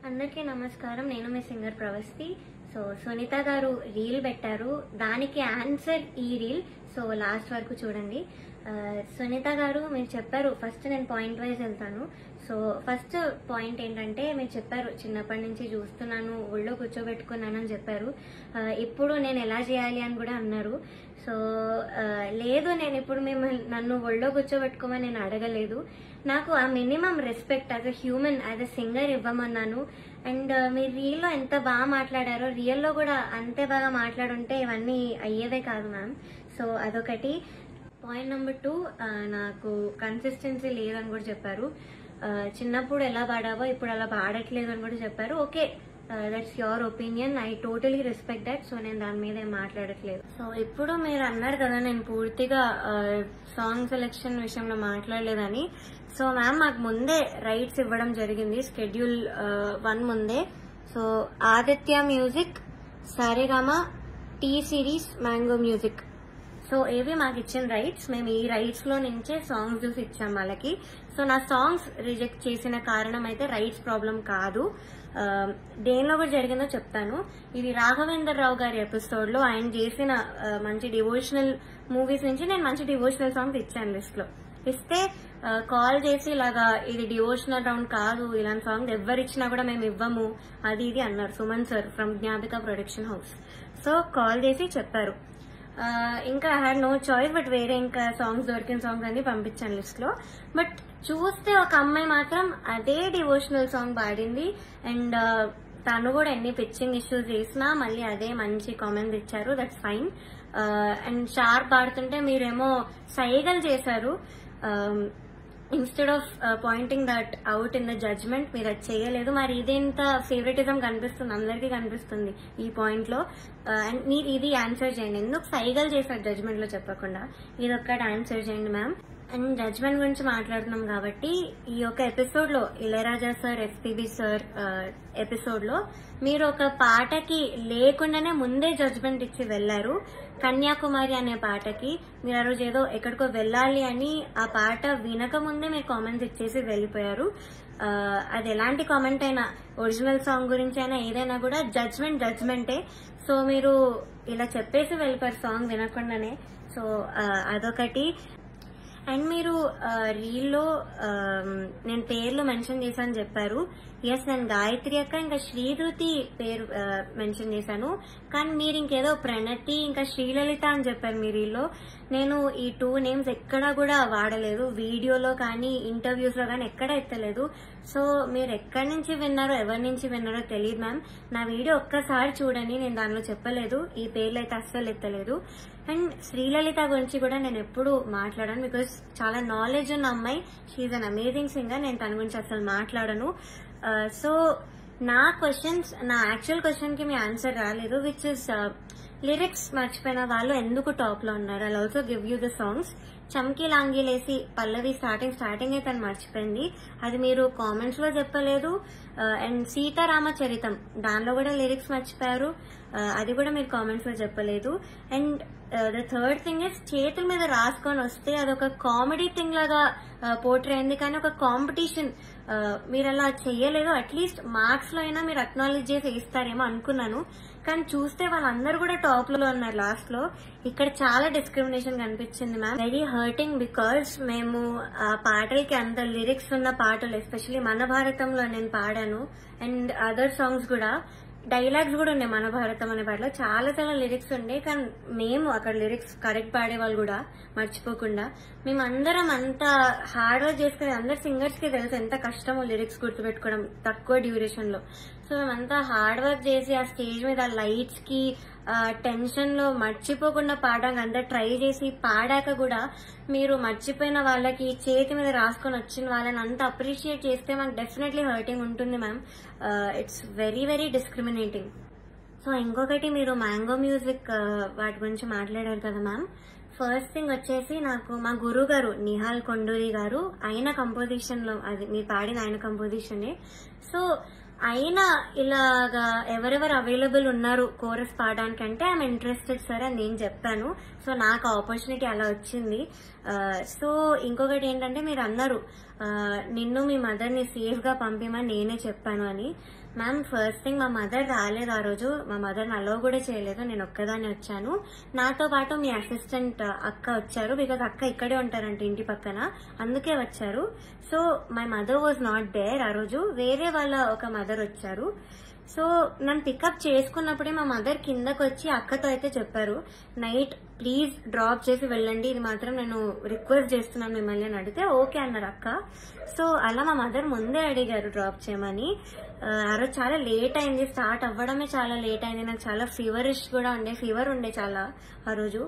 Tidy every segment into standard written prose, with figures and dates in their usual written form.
అందరికీ నమస్కారం. నేను మీ సింగర్ ప్రవస్తి. సో సునీత గారు రీల్ పెట్టారు, దానికి ఆన్సర్ ఈ రీల్. సో లాస్ట్ వరకు చూడండి. సునీత గారు మీరు చెప్పారు, ఫస్ట్ నేను పాయింట్ వైజ్ వెళ్తాను. సో ఫస్ట్ పాయింట్ ఏంటంటే, మీరు చెప్పారు చిన్నప్పటి నుంచి చూస్తున్నాను, ఒళ్ళో కూర్చోబెట్టుకున్నాను అని చెప్పారు. ఇప్పుడు నేను ఎలా చేయాలి అని కూడా అన్నారు. సో లేదు, నేను ఇప్పుడు నన్ను ఒళ్ళో కూర్చోబెట్టుకోమని నేను అడగలేదు. నాకు ఆ minimum respect as a human, as a singer ఇవ్వమన్నాను. అండ్ మీరు రీల్లో ఎంత బాగా మాట్లాడారో, రియల్లో కూడా అంతే బాగా మాట్లాడుంటే ఇవన్నీ అయ్యేదే కాదు మ్యామ్. సో అదొకటి. పాయింట్ నెంబర్ 2, నాకు కన్సిస్టెన్సీ లేదని కూడా చెప్పారు. చిన్నప్పుడు ఎలా పాడావో ఇప్పుడు అలా పాడట్లేదు అని కూడా చెప్పారు. Okay, that's your opinion, I totally respect that. So నేను దాని మీద ఏం మాట్లాడట్లేదు. సో ఇప్పుడు మీరు అన్నారు కదా నేను పూర్తిగా సాంగ్ సెలెక్షన్ విషయంలో మాట్లాడలేదని. సో మ్యామ్ మాకు ముందే రైట్స్ ఇవ్వడం జరిగింది, స్కెడ్యూల్ 1 ముందే. So Aditya music, Saregama, T series, mango music, so ఏవి మాకు ఇచ్చిన రైట్స్. మేము ఈ రైట్స్ లో నుంచే సాంగ్స్ చూసి ఇచ్చాం వాళ్ళకి. సో నా సాంగ్స్ రిజెక్ట్ చేసిన కారణం అయితే రైట్స్ ప్రాబ్లం కాదు. దేనిలో కూడా జరిగిందో చెప్తాను. ఇది రాఘవేందర్ రావు గారి ఎపిసోడ్ లో ఆయన చేసిన మంచి డివోషనల్ మూవీస్ నుంచి నేను మంచి డివోషనల్ సాంగ్స్ ఇచ్చాను లిస్ట్ లో. ఇస్తే కాల్ చేసి ఇలాగా ఇది డివోషనల్ రౌండ్ కాదు, ఇలాంటి సాంగ్ ఎవరిచ్చినా కూడా మేము ఇవ్వము, అది ఇది అన్నారు Suman sir from Gnapika production house. So call చేసి చెప్పారు. ఇంకా I had no choice, but వేరే ఇంకా సాంగ్స్ దొరికిన సాంగ్స్ అన్ని పంపించాను లిస్ట్ లో. బట్ చూస్తే ఒక అమ్మాయి మాత్రం అదే డివోషనల్ సాంగ్ పాడింది. అండ్ తను కూడా ఎన్ని పిచ్చింగ్ ఇష్యూస్ చేసినా మళ్ళీ అదే మంచి కామెంట్స్ ఇచ్చారు, దట్స్ ఫైన్. అండ్ షార్ప్ పాడుతుంటే మీరేమో సైగలు చేశారు. Instead of pointing that out in the judgement, మీరు అది చేయలేదు. మరి ఇదేంత ఫేవరెటిజం కనిపిస్తుంది, అందరికీ కనిపిస్తుంది ఈ పాయింట్ లో. అండ్ మీరు ఇది ఆన్సర్ చేయండి, ఎందుకు సైగలు చేశారు జడ్జ్మెంట్ లో చెప్పకుండా, ఇది ఒక్కటి ఆన్సర్ చేయండి మ్యామ్. అండ్ జడ్జ్మెంట్ గురించి మాట్లాడుతున్నాం కాబట్టి, ఈ యొక్క ఎపిసోడ్ లో Ilaiyaraaja sir, SPB sir episode లో మీరు ఒక పాటకి లేకుండానే ముందే జడ్జ్మెంట్ ఇచ్చి వెళ్లారు. కన్యాకుమారి అనే పాటకి మీరు ఆ రోజు ఏదో ఎక్కడికో వెళ్ళాలి అని ఆ పాట వినక ముందే మీరు కామెంట్స్ ఇచ్చేసి వెళ్ళిపోయారు. అది ఎలాంటి కామెంట్ అయినా, ఒరిజినల్ సాంగ్ గురించి అయినా ఏదైనా కూడా జడ్జ్మెంటే. సో మీరు ఇలా చెప్పేసి వెళ్ళిపోయారు సాంగ్ వినకుండానే. సో అదొకటి. అండ్ మీరు రీల్లో నేను పేర్లు మెన్షన్ చేశాను చెప్పారు. ఎస్, నేను గాయత్రి అక్క ఇంకా శ్రీధృతి పేరు మెన్షన్ చేశాను. కానీ మీరు ఇంకేదో ప్రణతి ఇంకా శ్రీలలిత అని చెప్పారు మీ రీల్లో. నేను ఈ 2 నేమ్స్ ఎక్కడా కూడా వాడలేదు, వీడియోలో కానీ ఇంటర్వ్యూస్ లో కానీ ఎక్కడ ఎత్తలేదు. సో మీరు ఎక్కడి నుంచి విన్నారో, ఎవరి నుంచి విన్నారో తెలియదు మ్యామ్. నా వీడియో ఒక్కసారి చూడండి, నేను దానిలో చెప్పలేదు, ఈ పేర్లు అయితే అస్సలు ఎత్తలేదు. అండ్ శ్రీలలిత గురించి కూడా నేను ఎప్పుడు మాట్లాడాను, బికాస్ చాలా నాలెడ్జ్ ఉన్న అమ్మాయి, షీఈ్ అన్ అమేజింగ్ సింగర్. నేను తన గురించి అసలు మాట్లాడను. సో నా క్వశ్చన్స్, నా యాక్చువల్ క్వశ్చన్ కి మీ ఆన్సర్ రాలేదు, విచ్ ఇస్ లిరిక్స్ మర్చిపోయిన వాళ్ళు ఎందుకు టాప్ లో ఉన్నారు. I also give you the songs. చమ్కీ లాంగీలేసి పల్లవి స్టార్టింగ్ అయితే తను మర్చిపోయింది, అది మీరు కామెంట్స్ లో చెప్పలేదు. అండ్ సీతారామచరితం, దానిలో కూడా లిరిక్స్ మర్చిపోయారు, అది కూడా మీరు కామెంట్స్ లో చెప్పలేదు. And the third thing is, చేతుల మీద రాసుకొని వస్తే అదొక కామెడీ థింగ్ లాగా పోర్ట్రే అయింది, కానీ ఒక కాంపిటీషన్ మీరు అలా చెయ్యలేదు. అట్లీస్ట్ మార్క్స్ లో అయినా మీరు అక్నాలెడ్జ్ చేసి ఇస్తారేమో అనుకున్నాను, కానీ చూస్తే వాళ్ళందరూ కూడా టాప్ లో ఉన్నారు లాస్ట్ లో. ఇక్కడ చాలా డిస్క్రిమినేషన్ కనిపించింది మ్యామ్. వెరీ హర్టింగ్, బికాస్ మేము ఆ పాటలకి అంత లిరిక్స్ ఉన్న పాటలు, ఎస్పెషల్లీ మన భారతంలో నేను పాడాను, అండ్ అదర్ సాంగ్స్ కూడా డైలాగ్స్ కూడా ఉన్నాయి. మన భారతం అనే పాటలో చాలా చాలా లిరిక్స్ ఉండే, కానీ మేము అక్కడ లిరిక్స్ కరెక్ట్ పాడే వాళ్ళు కూడా మర్చిపోకుండా, మేమందరం అంత హార్డ్ వర్క్ చేసుకుని, అందరు సింగర్స్ కి తెలుసు ఎంత కష్టమో లిరిక్స్ గుర్తుపెట్టుకోవడం తక్కువ డ్యూరేషన్ లో. సో మేమంతా హార్డ్ వర్క్ చేసి ఆ స్టేజ్ మీద లైట్స్ కి టెన్షన్ లో మర్చిపోకుండా పాడడానికి అంతా ట్రై చేసి పాడాక కూడా మీరు మర్చిపోయిన వాళ్ళకి, చేతి మీద రాసుకొని వచ్చిన వాళ్ళని అంత అప్రిషియేట్ చేస్తే మాకు డెఫినెట్లీ హర్టింగ్ ఉంటుంది ma'am. It's very very discriminating. So ఇంకొకటి, మీరు మ్యాంగో మ్యూజిక్ వాటి గురించి మాట్లాడారు కదా మ్యామ్. ఫస్ట్ థింగ్ వచ్చేసి, నాకు మా గురువు గారు నిహాల్ కొండూరి గారు, ఆయన కంపోజిషన్ లో, అది మీరు పాడిన ఆయన కంపోజిషనే. సో అయినా ఇలాగా ఎవరెవరు అవైలబుల్ ఉన్నారు కోరస్ పాడడానికి అంటే ఐఎమ్ ఇంట్రెస్టెడ్ సార్ అని నేను చెప్పాను. సో నాకు ఆపర్చునిటీ అలా వచ్చింది. సో ఇంకొకటి ఏంటంటే, మీరు అన్నారు నిన్ను మీ మదర్ని సేఫ్గా పంపిమని నేనే చెప్పాను అని. మ్యామ్ ఫస్ట్ థింగ్ మా మదర్ రాలేదు ఆ రోజు, మా మదర్ని అలో కూడా చేయలేదు, నేను ఒక్కదాన్ని వచ్చాను. నాతో పాటు మీ అసిస్టెంట్ అక్క వచ్చారు, బికాజ్ అక్క ఇక్కడే ఉంటారంట ఇంటి పక్కన, అందుకే వచ్చారు. So my mother was not there ఆ రోజు, వేరే వాళ్ళ ఒక మదర్ వచ్చారు. సో నన్ను పికప్ చేసుకున్నప్పుడే మా మదర్ కిందకు వచ్చి అక్కతో అయితే చెప్పారు, నైట్ ప్లీజ్ డ్రాప్ చేసి వెళ్ళండి, ఇది మాత్రం నేను రిక్వెస్ట్ చేస్తున్నాను మిమ్మల్ని అని అడిగితే ఓకే అన్నారు అక్క. సో అలా మా మదర్ ముందే అడిగారు డ్రాప్ చేయమని. ఆ రోజు చాలా లేట్ అయింది, స్టార్ట్ అవ్వడమే చాలా లేట్ అయింది, నాకు చాలా ఫీవర్ ఉండే చాలా ఆ రోజు.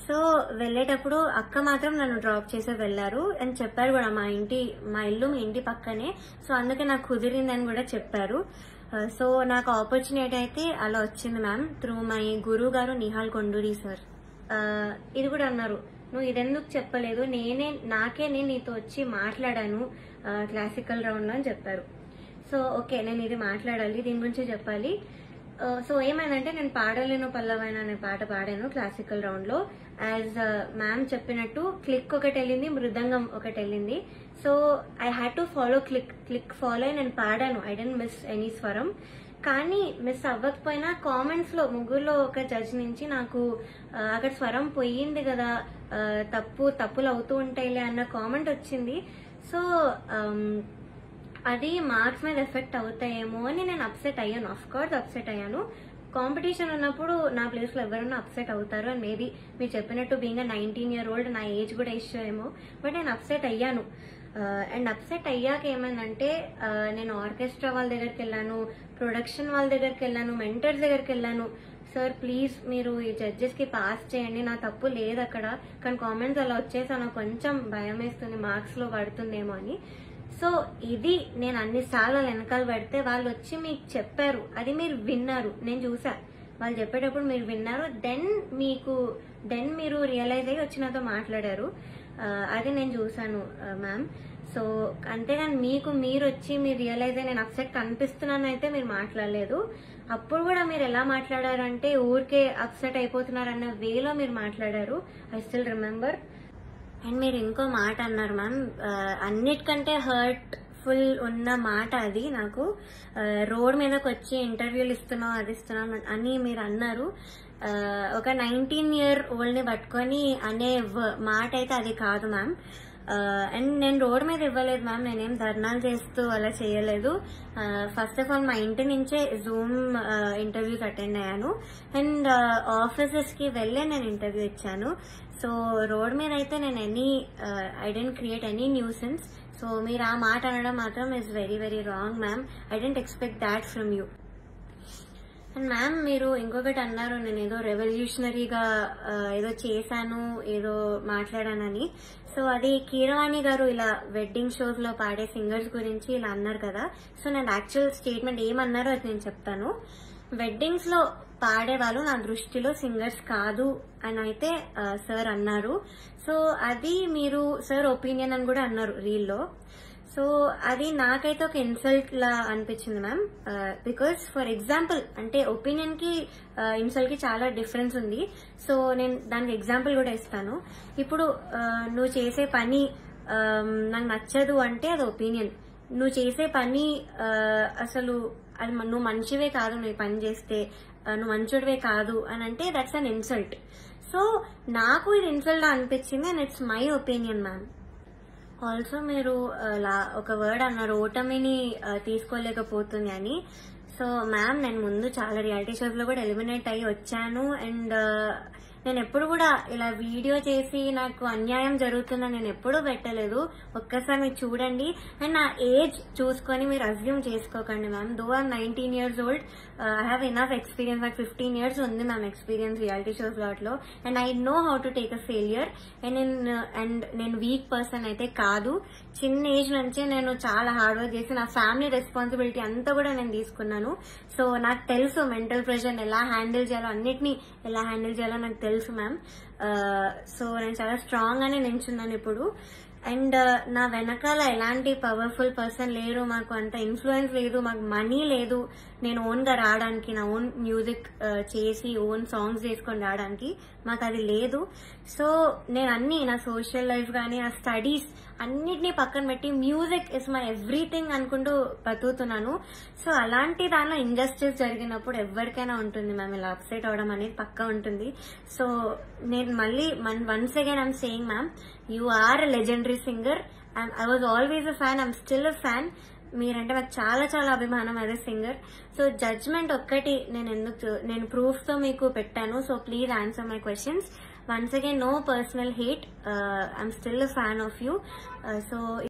సో వెళ్ళేటప్పుడు అక్క మాత్రం నన్ను డ్రాప్ చేసి వెళ్లారు అని చెప్పారు కూడా, మా ఇల్లు మీ ఇంటి పక్కనే, సో అందుకే నాకు కుదిరిందని కూడా చెప్పారు. సో నాకు ఆపర్చునిటీ అయితే అలా వచ్చింది మ్యామ్, త్రూ మై గురువు గారు నిహాల్ కొండూరి సార్. ఇది కూడా అన్నారు, నువ్వు ఇదెందుకు చెప్పలేదు, నాకే నీతో వచ్చి మాట్లాడాను క్లాసికల్ రౌండ్ లో అని చెప్పారు. సో ఓకే, నేను ఇది మాట్లాడాలి, దీని గురించి చెప్పాలి. సో ఏమైందంటే నేను పాడలేను పల్లవైన అనే పాట పాడాను క్లాసికల్ రౌండ్ లో. యాజ్ మ్యామ్ చెప్పినట్టు క్లిక్ ఒకటి వెళ్ళింది, మృదంగం ఒకటి వెళ్ళింది. So I had to follow click follow అయి నేను పాడాను, ఐ డోంట్ మిస్ ఎనీ స్వరం. కానీ మిస్ అవ్వకపోయినా కామెంట్స్ లో ముగ్గురులో ఒక జడ్జ్ నుంచి నాకు అక్కడ స్వరం పోయింది కదా, తప్పులు అవుతూ ఉంటాయిలే అన్న కామెంట్ వచ్చింది. సో అది మార్క్స్ మీద ఎఫెక్ట్ అవుతాయేమో అని నేను అప్సెట్ అయ్యాను. ఆఫ్ కోర్స్ అప్సెట్ అయ్యాను, కాంపిటీషన్ ఉన్నప్పుడు నా ప్లేస్ లో ఎవరైనా అప్సెట్ అవుతారు అని మేబీ మీరు చెప్పినట్టు బీయింగ్ 19 year old నా ఏజ్ కూడా ఇష్యూ ఏమో, బట్ నేను అప్సెట్ అయ్యాను. అండ్ అప్సెట్ అయ్యాక ఏమైందంటే నేను ఆర్కెస్ట్రా వాళ్ళ దగ్గరికి వెళ్ళాను, ప్రొడక్షన్ వాళ్ళ దగ్గరికి వెళ్ళాను, మెంటర్స్ దగ్గరికి వెళ్ళాను. సార్ ప్లీజ్ మీరు ఈ జడ్జెస్ కి పాస్ చేయండి, నా తప్పు లేదు అక్కడ, కానీ కామెంట్స్ అలా వచ్చేసి నాకు కొంచెం భయం వేస్తుంది మార్క్స్ లో పడుతుందేమో అని. సో ఇది నేను అన్నిసార్లు వెనకాల పెడితే వాళ్ళు వచ్చి మీకు చెప్పారు, అది మీరు విన్నారు, నేను చూసా, వాళ్ళు చెప్పేటప్పుడు మీరు విన్నారు, దెన్ మీరు రియలైజ్ అయ్యి వచ్చి నాతో మాట్లాడారు, అది నేను చూసాను మ్యామ్. సో అంతేగాని మీరు వచ్చి మీరు రియలైజ్ అయ్యి నేను అప్సెట్ కనిపిస్తున్నాను అయితే మీరు మాట్లాడలేదు. అప్పుడు కూడా మీరు ఎలా మాట్లాడారంటే ఊరికే అప్సెట్ అయిపోతున్నారన్న వేలో మీరు మాట్లాడారు, ఐ స్టిల్ రిమెంబర్. అండ్ మీరు ఇంకో మాట అన్నారు మ్యామ్, అన్నిటికంటే హర్ట్ఫుల్ ఉన్న మాట అది నాకు, రోడ్ మీదకి వచ్చి ఇంటర్వ్యూలు ఇస్తున్నావు అది ఇస్తున్నావు అని మీరు అన్నారు. ఒక 19 year old ని పట్టుకొని అనే మాట అయితే అది కాదు మ్యామ్. అండ్ నేను రోడ్ మీద ఇవ్వలేదు మ్యామ్, నేనేం ధర్నాలు చేస్తూ అలా చేయలేదు. ఫస్ట్ ఆఫ్ ఆల్ మా ఇంటి నుంచే జూమ్ ఇంటర్వ్యూస్ అటెండ్ అయ్యాను, అండ్ ఆఫీసెస్ కి వెళ్ళే నేను ఇంటర్వ్యూ ఇచ్చాను. సో రోడ్ మీద అయితే నేను I don't create any nuisance. So మీరు ఆ మాట అనడం మాత్రం is very very wrong ma'am, I don't expect that from you. And ma'am మీరు ఇంకొకటి అన్నారు, నేను ఏదో రెవల్యూషనరీగా ఏదో చేశాను, ఏదో మాట్లాడానని. సో అది కీరవాణి గారు ఇలా వెడ్డింగ్ షోస్ లో పాడే సింగర్స్ గురించి ఇలా అన్నారు కదా. సో నేను యాక్చువల్ స్టేట్మెంట్ ఏమన్నారో అది నేను చెప్తాను. వెడ్డింగ్స్ లో పాడేవాళ్ళు నా దృష్టిలో సింగర్స్ కాదు అని అయితే సార్ అన్నారు. సో అది మీరు సార్ ఒపీనియన్ అని కూడా అన్నారు రీల్లో. సో అది నాకైతే ఒక ఇన్సల్ట్ లా అనిపించింది మ్యామ్, బికాస్ ఫర్ ఎగ్జాంపుల్ అంటే ఒపీనియన్ కి ఇన్సల్ట్ కి చాలా డిఫరెన్స్ ఉంది. సో నేను దానికి ఎగ్జాంపుల్ కూడా ఇస్తాను. ఇప్పుడు నువ్వు చేసే పని నాకు నచ్చదు అంటే అది ఒపీనియన్, నువ్వు చేసే పని అసలు అది నువ్వు మంచివే కాదు, నువ్వు పని చేస్తే నువ్వు మంచోడివే కాదు అని అంటే దట్స్ అన్ ఇన్సల్ట్. సో నాకు ఇది ఇన్సల్ట్ అనిపించింది and it's my opinion ma'am. Also మీరు ఒక వర్డ్ అన్నారు, ఓటమిని తీసుకోలేకపోతుంది అని. సో మ్యామ్ నేను ముందు చాలా రియాలిటీ షోస్ లో కూడా ఎలిమినేట్ అయ్యి వచ్చాను, అండ్ నేను ఎప్పుడు కూడా ఇలా వీడియో చేసి నాకు అన్యాయం జరుగుతుందని నేను ఎప్పుడూ పెట్టలేదు. ఒక్కసారి మీరు చూడండి, అండ్ నా ఏజ్ చూసుకొని మీరు అజ్యూమ్ చేసుకోకండి ma'am. Though I'm 19 years old, I have enough experience, నాకు 15 years ఉంది మ్యామ్ ఎక్స్పీరియన్స్ రియాలిటీ షోస్ వాటిలో, and I know how to take a failure. And నేను వీక్ పర్సన్ అయితే కాదు. చిన్న ఏజ్ నుంచే నేను చాలా హార్డ్ వర్క్ చేసి నా ఫ్యామిలీ రెస్పాన్సిబిలిటీ అంతా కూడా నేను తీసుకున్నాను. సో నాకు తెలుసు మెంటల్ ప్రెషర్ ఎలా హ్యాండిల్ చేయాలో, అన్నిటినీ ఎలా హ్యాండిల్ చేయాలో నాకు తెలుసు మ్యామ్. సో నేను చాలా స్ట్రాంగ్ గానే నించున్నాను ఇప్పుడు. అండ్ నా వెనకాల ఎలాంటి పవర్ఫుల్ పర్సన్ లేరు, మాకు అంత ఇన్ఫ్లుయెన్స్ లేదు, మాకు మనీ లేదు నేను ఓన్ గా రావడానికి, నా ఓన్ మ్యూజిక్ చేసి ఓన్ సాంగ్స్ చేసుకొని రావడానికి మాకు అది లేదు. సో నేను అన్ని నా సోషల్ లైఫ్ కానీ నా స్టడీస్ అన్నిటినీ పక్కన పెట్టి మ్యూజిక్ ఇస్ మై ఎవ్రీథింగ్ అనుకుంటూ బతుకుతున్నాను. సో అలాంటి దానిలో ఇంజస్టిస్ జరిగినప్పుడు ఎవరికైనా ఉంటుంది మ్యామ్, ఇలా అప్సెట్ అవడం అనేది పక్కా ఉంటుంది. సో నేను మళ్ళీ once again I'm saying ma'am, you are a legendary singer. I was always a fan, I'm still a fan. మీరంటే నాకు చాలా చాలా అభిమానం as a singer. So judgement ఒక్కటి నేను ప్రూఫ్ తో మీకు పెట్టాను. So please answer my questions. Once again, no personal hate. I'm still a fan of you. So